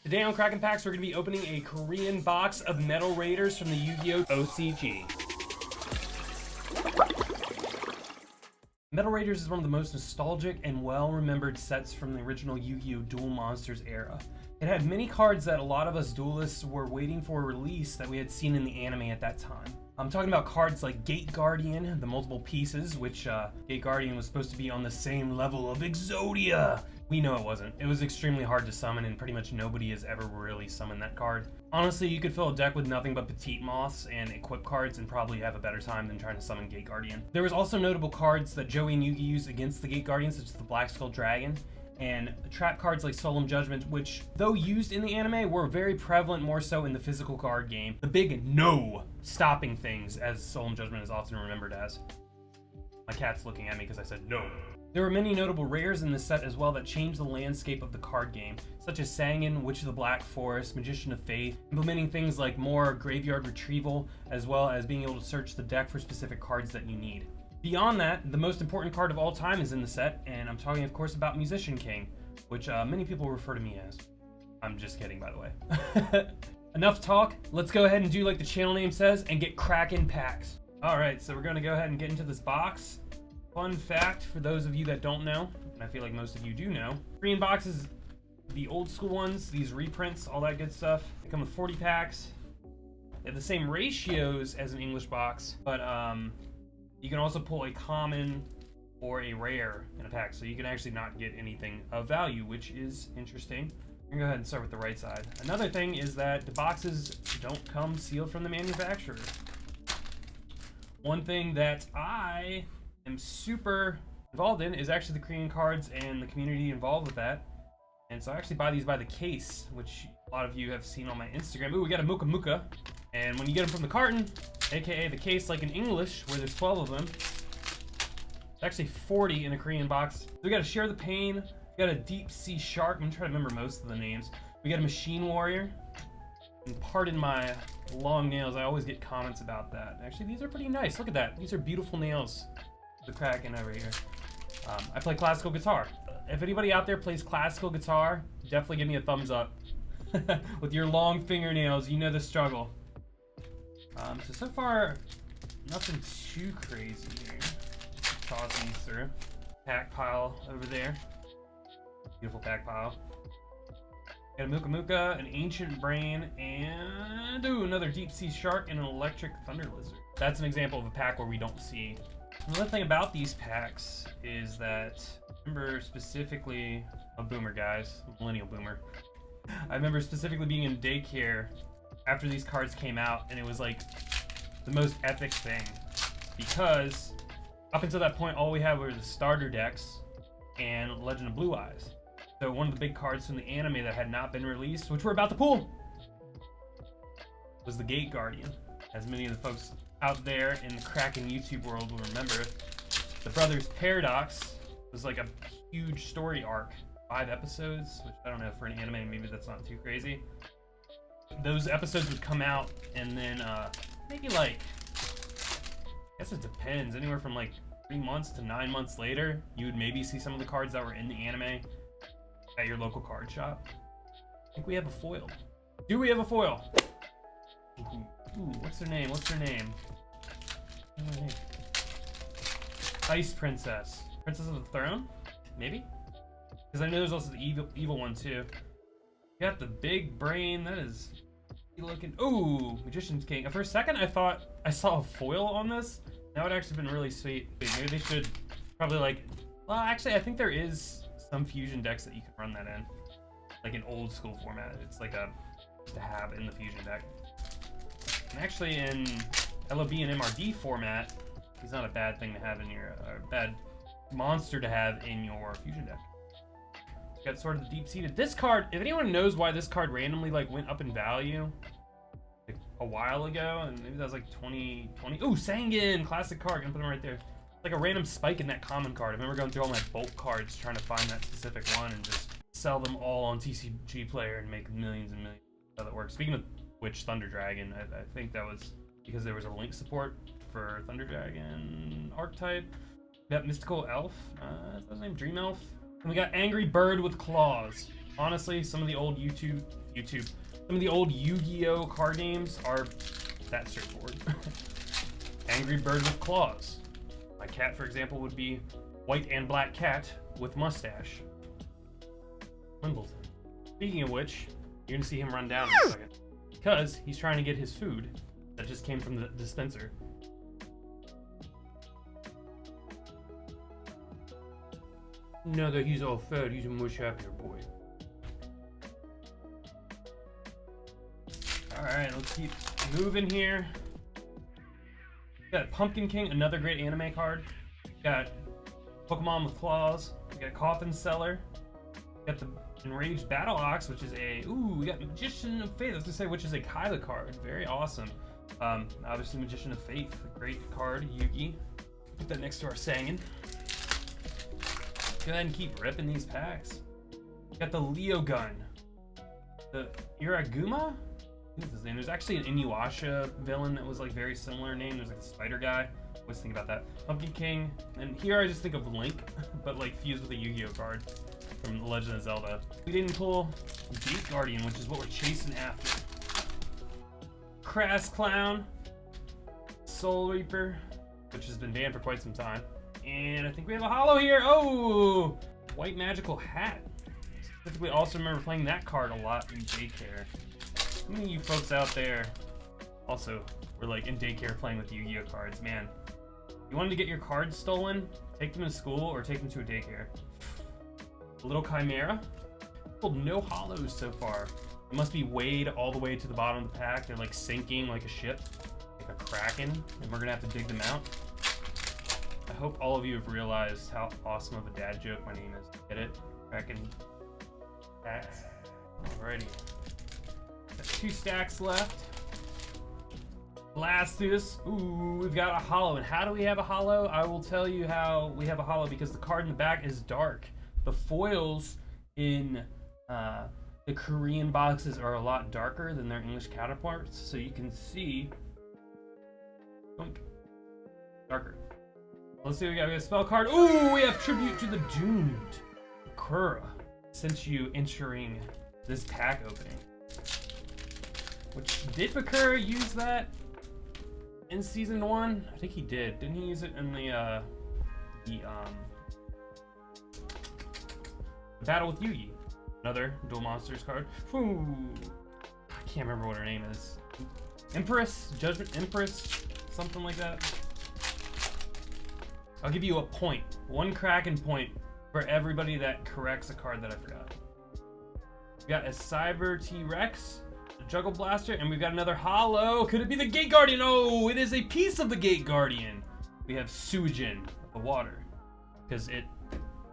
Today on Kraken Packs, we're going to be opening a Korean box of Metal Raiders from the Yu-Gi-Oh! OCG. Metal Raiders is one of the most nostalgic and well-remembered sets from the original Yu-Gi-Oh! Duel Monsters era. It had many cards that a lot of us duelists were waiting for release that we had seen in the anime at that time. I'm talking about cards like Gate Guardian, the multiple pieces, which Gate Guardian was supposed to be on the same level of Exodia. We know it wasn't. It was extremely hard to summon, and pretty much nobody has ever really summoned that card. Honestly, you could fill a deck with nothing but Petite Moths and equip cards and probably have a better time than trying to summon Gate Guardian. There was also notable cards that Joey and Yugi used against the Gate Guardian, such as the Black Skull Dragon, and trap cards like Solemn Judgment, which, though used in the anime, were very prevalent more so in the physical card game. The big no stopping things, as Solemn Judgment is often remembered as. My cat's looking at me because I said no. There were many notable rares in this set as well that changed the landscape of the card game, such as Sangan, Witch of the Black Forest, Magician of Faith, implementing things like more graveyard retrieval, as well as being able to search the deck for specific cards that you need. Beyond that, the most important card of all time is in the set, and I'm talking of course about Musician King, which many people refer to me as. I'm just kidding, by the way. Enough talk, let's go ahead and do like the channel name says and get Kraken Packs. Alright, so we're gonna go ahead and get into this box. Fun fact for those of you that don't know, and I feel like most of you do know, Korean boxes, the old school ones, these reprints, all that good stuff, they come with 40 packs. They have the same ratios as an English box, but you can also pull a common or a rare in a pack, so you can actually not get anything of value, which is interesting. I'm gonna go ahead and start with the right side. Another thing is that the boxes don't come sealed from the manufacturer. One thing that I am super involved in is actually the Korean cards and the community involved with that. And so I actually buy these by the case, which a lot of you have seen on my Instagram. Ooh, we got a Muka Muka. And when you get them from the carton, aka the case like in English, where there's 12 of them, it's actually 40 in a Korean box. So we got a Share the Pain, we got a Deep Sea Shark, I'm trying to remember most of the names. We got a Machine Warrior. And pardon my long nails, I always get comments about that. Actually, these are pretty nice. Look at that. These are beautiful nails. The Kraken over here. I play classical guitar. If anybody out there plays classical guitar, definitely give me a thumbs up. With your long fingernails, you know the struggle. So far, nothing too crazy here. Tossing these through. Pack pile over there. Beautiful pack pile. Got a Muka Muka, an Ancient Brain, and another Deep Sea Shark and an Electric Thunder Lizard. That's an example of a pack where we don't see. Another thing about these packs is that, I remember specifically, a boomer guys, millennial boomer. I remember specifically being in daycare after these cards came out, and it was like the most epic thing. Because up until that point, all we had were the starter decks and Legend of Blue Eyes. So one of the big cards from the anime that had not been released, which we're about to pull, was the Gate Guardian. As many of the folks out there in the Kraken YouTube world will remember, the Brothers Paradox was like a huge story arc. 5 episodes, which I don't know, for an anime, maybe that's not too crazy. Those episodes would come out, and then maybe like, I guess it depends, anywhere from like 3 months to 9 months later, you would maybe see some of the cards that were in the anime at your local card shop. I think we have a foil. Do we have a foil? Ooh, what's her name? What's her name? What's her name? Ice Princess. Princess of the Throne? Maybe? Because I know there's also the evil one too. You got the big brain. That is looking. Ooh, Magician's King. For a second, I thought I saw a foil on this. That would actually been really sweet. Maybe they should probably like. Well, actually, I think there is some fusion decks that you can run that in, like an old school format. It's like a to have in the fusion deck. And actually, in LOB and MRD format, he's not a bad thing to have in your, bad monster to have in your fusion deck. Got sort of the deep-seated. This card, if anyone knows why this card randomly like went up in value like a while ago, and maybe that was like 2020. Ooh, Sangan, classic card. Gonna put him right there. Like a random spike in that common card. I remember going through all my bulk cards trying to find that specific one and just sell them all on TCG Player and make millions and millions. How that works. Speaking of which, Thunder Dragon, I think that was because there was a link support for Thunder Dragon archetype. That Mystical Elf, is that his name? Dream Elf. And we got Angry Bird with Claws. Honestly, some of the old some of the old Yu-Gi-Oh card games are that straightforward. Angry bird with claws. My cat, for example, would be white and black cat with mustache. Wimbledon. Speaking of which, you're gonna see him run down in a second. Because he's trying to get his food that just came from the dispenser. Now that he's all fed, he's a much happier boy. Alright, let's keep moving here. Got Pumpkin King, another great anime card. Got Pokemon with Claws. We got Coffin Seller. We got the Enraged Battle Ox, which is a... Ooh, we got Magician of Faith. I was gonna say, which is a Kyla card. Very awesome. Obviously, Magician of Faith, a great card. Yugi. Put that next to our Sangin. Go ahead and keep ripping these packs. We got the Leo Gun. The Iraguma? What is his name? There's actually an Inuyasha villain that was like very similar name. There's like the spider guy. Always think about that. Pumpkin King. And here I just think of Link, but like fused with a Yu-Gi-Oh card from The Legend of Zelda. We didn't pull Gate Guardian, which is what we're chasing after. Crass Clown. Soul Reaper, which has been banned for quite some time. And I think we have a holo here. Oh! White Magical Hat. Specifically, also remember playing that card a lot in daycare. How many of you folks out there also were like in daycare playing with Yu-Gi-Oh cards? Man, you wanted to get your cards stolen? Take them to school or take them to a daycare. A little Chimera. Pulled no holos so far. It must be weighed all the way to the bottom of the pack. They're like sinking like a ship, like a Kraken, and we're gonna have to dig them out. I hope all of you have realized how awesome of a dad joke my name is. Get it? Kraken Packs. Alrighty. Got 2 stacks left. Blastus. Ooh, we've got a holo. And how do we have a holo? I will tell you how we have a holo, because the card in the back is dark. The foils in the Korean boxes are a lot darker than their English counterparts, so you can see darker. Let's see what we got. We got a spell card. Ooh, we have Tribute to the Doomed. Kura sent you entering this pack opening. Which, did Bakura use that in season 1? I think he did. Didn't he use it in the Battle with Yugi? Another Dual Monsters card. Ooh, I can't remember what her name is. Empress? Judgment Empress? Something like that. I'll give you a point. 1 Kraken point for everybody that corrects a card that I forgot. We got a Cyber T-Rex, a Juggle Blaster, and we've got another holo. Could it be the Gate Guardian? Oh, it is a piece of the Gate Guardian. We have Suijin, the water, because it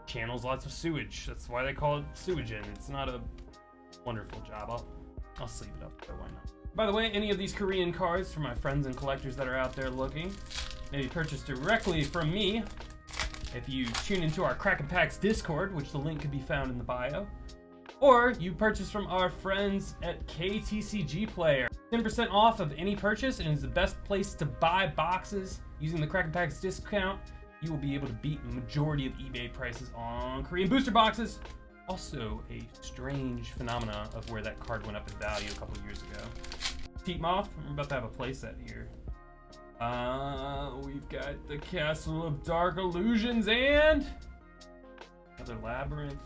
channels lots of sewage. That's why they call it Suijin. It's not a wonderful job. I'll sleeve it up, but why not? By the way, any of these Korean cards, for my friends and collectors that are out there looking, may be purchased directly from me if you tune into our Kraken Packs Discord, which the link can be found in the bio, or you purchase from our friends at KTCG Player. 10% off of any purchase, and is the best place to buy boxes using the Kraken Packs discount. You will be able to beat the majority of eBay prices on Korean booster boxes. Also, a strange phenomena of where that card went up in value a couple years ago. Teatmoth, we're about to have a playset here. We've got the Castle of Dark Illusions and another Labyrinth.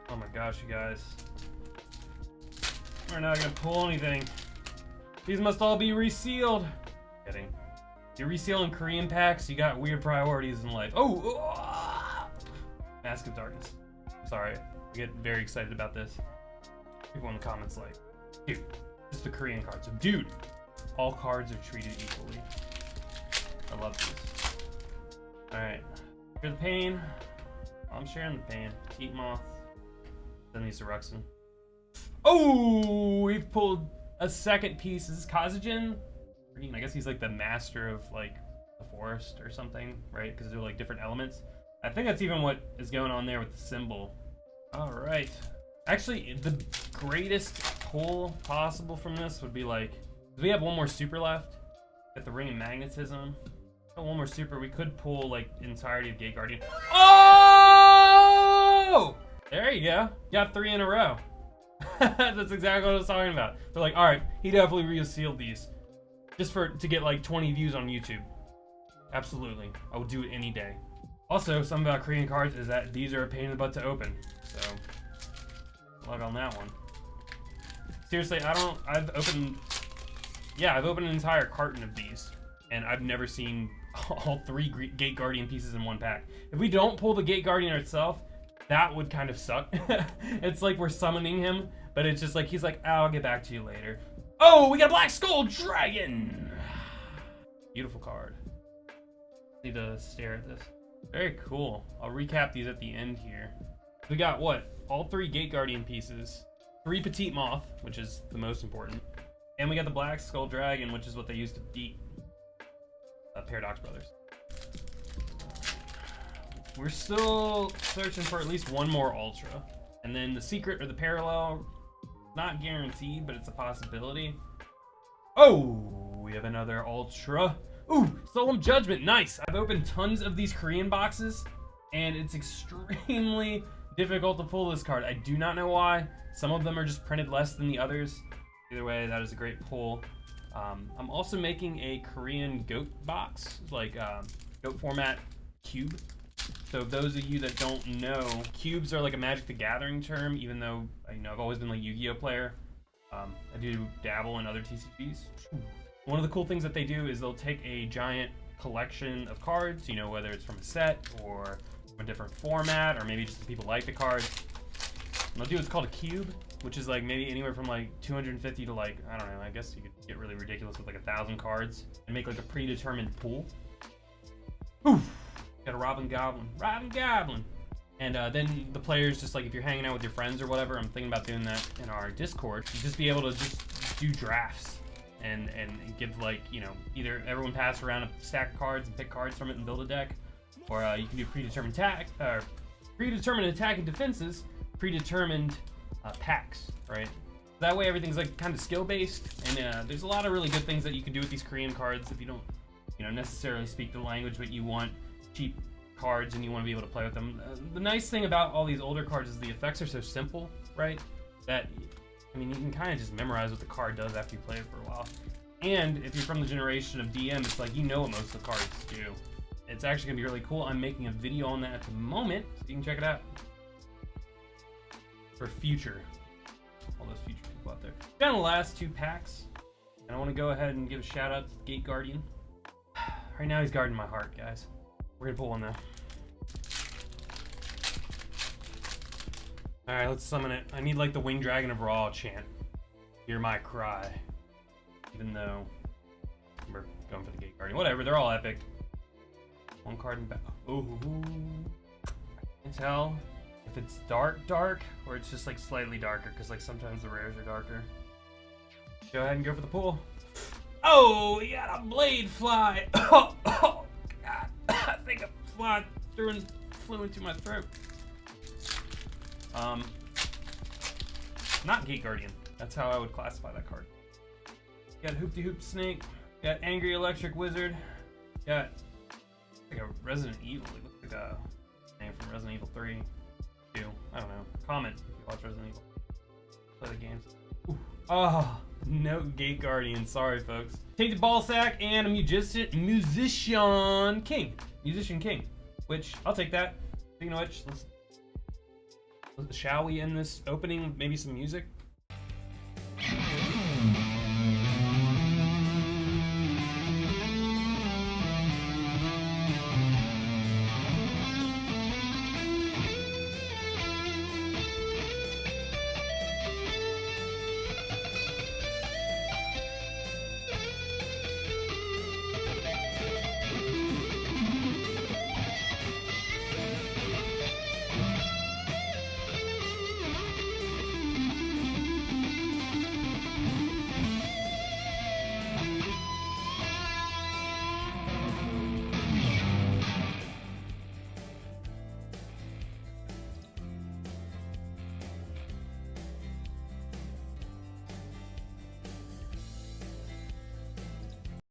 Oh my gosh, you guys. We're not gonna pull anything. These must all be resealed. Kidding. You're resealing Korean packs, you got weird priorities in life. Oh! Mask of Darkness. Sorry, I get very excited about this. People in the comments like, dude, just the Korean cards. So, dude, all cards are treated equally. I love this. Alright. Share the pain. I'm sharing the pain. Teatmoth. Send these to Ruxin. Oh! We've pulled a second piece. Is this Kazujin? I guess he's like the master of like the forest or something, right? Because they're like different elements. I think that's even what is going on there with the symbol. Alright. Actually, the greatest pull possible from this would be like, we have one more super left. Got the Ring of Magnetism. One more super, we could pull like the entirety of Gate Guardian. Oh! There you go. Got 3 in a row. That's exactly what I was talking about. They're like, all right, he definitely resealed these just to get like 20 views on YouTube. Absolutely, I would do it any day. Also, something about Korean cards is that these are a pain in the butt to open. So, luck on that one. Seriously, I've opened an entire carton of these, and I've never seen all 3 Gate Guardian pieces in one pack. If we don't pull the Gate Guardian itself, that would kind of suck. It's like we're summoning him, but it's just like, he's like, I'll get back to you later. Oh, we got a Black Skull Dragon! Beautiful card. Need to stare at this. Very cool. I'll recap these at the end here. We got what? All 3 Gate Guardian pieces. 3 Petite Moth, which is the most important. And we got the Black Skull Dragon, which is what they used to beat Paradox Brothers. We're still searching for at least one more Ultra. And then the Secret or the Parallel, not guaranteed, but it's a possibility. Oh, we have another Ultra. Ooh, Solemn Judgment, nice. I've opened tons of these Korean boxes, and it's extremely difficult to pull this card. I do not know why. Some of them are just printed less than the others. Either way, that is a great pull. I'm also making a Korean goat box, like goat format cube. So those of you that don't know, cubes are like a Magic the Gathering term, even though I've always been like Yu-Gi-Oh player. I do dabble in other TCGs. One of the cool things that they do is they'll take a giant collection of cards, whether it's from a set or from a different format, or maybe just the people like the cards. And they'll do what's called a cube, which is like maybe anywhere from like 250 to like, I don't know, I guess you could get really ridiculous with like 1,000 cards and make like a predetermined pool. Oof. Got a Robin Goblin. And then the players, just like if you're hanging out with your friends or whatever, I'm thinking about doing that in our Discord, you just be able to just do drafts and give like, either everyone pass around a stack of cards and pick cards from it and build a deck, or you can do predetermined attack and defenses, predetermined packs, right? That way everything's like kind of skill based, and there's a lot of really good things that you can do with these Korean cards if you don't necessarily speak the language, but you want cheap cards and you want to be able to play with them. The nice thing about all these older cards is the effects are so simple, right? That, you can kind of just memorize what the card does after you play it for a while. And if you're from the generation of DM, it's like, what most of the cards do. It's actually gonna be really cool. I'm making a video on that at the moment, so you can check it out. For future, all those future people out there. Down the last 2 packs, and I want to go ahead and give a shout out to Gate Guardian. Right now he's guarding my heart, guys. We're gonna pull one now. All right, let's summon it. I need like the Winged Dragon of Ra chant. Hear my cry. Even though we're going for the Gate Guardian. Whatever, they're all epic. One card in back. Ooh. I can't tell if it's dark, or it's just like slightly darker, because like sometimes the rares are darker. Go ahead and go for the pull. Oh, we got a Blade Fly. Oh, God. I think a fly flew into my throat. Not Gate Guardian. That's how I would classify that card. Got Hoopty Hoop Snake. Got Angry Electric Wizard. Got like a Resident Evil. It looks like a name from Resident Evil 3. 2. I don't know. Comment if you watch Resident Evil. Play the games. Ooh. Oh, no Gate Guardian. Sorry, folks. Take the ball sack and a Musician King. Which, I'll take that. Speaking of which, shall we end this opening with maybe some music?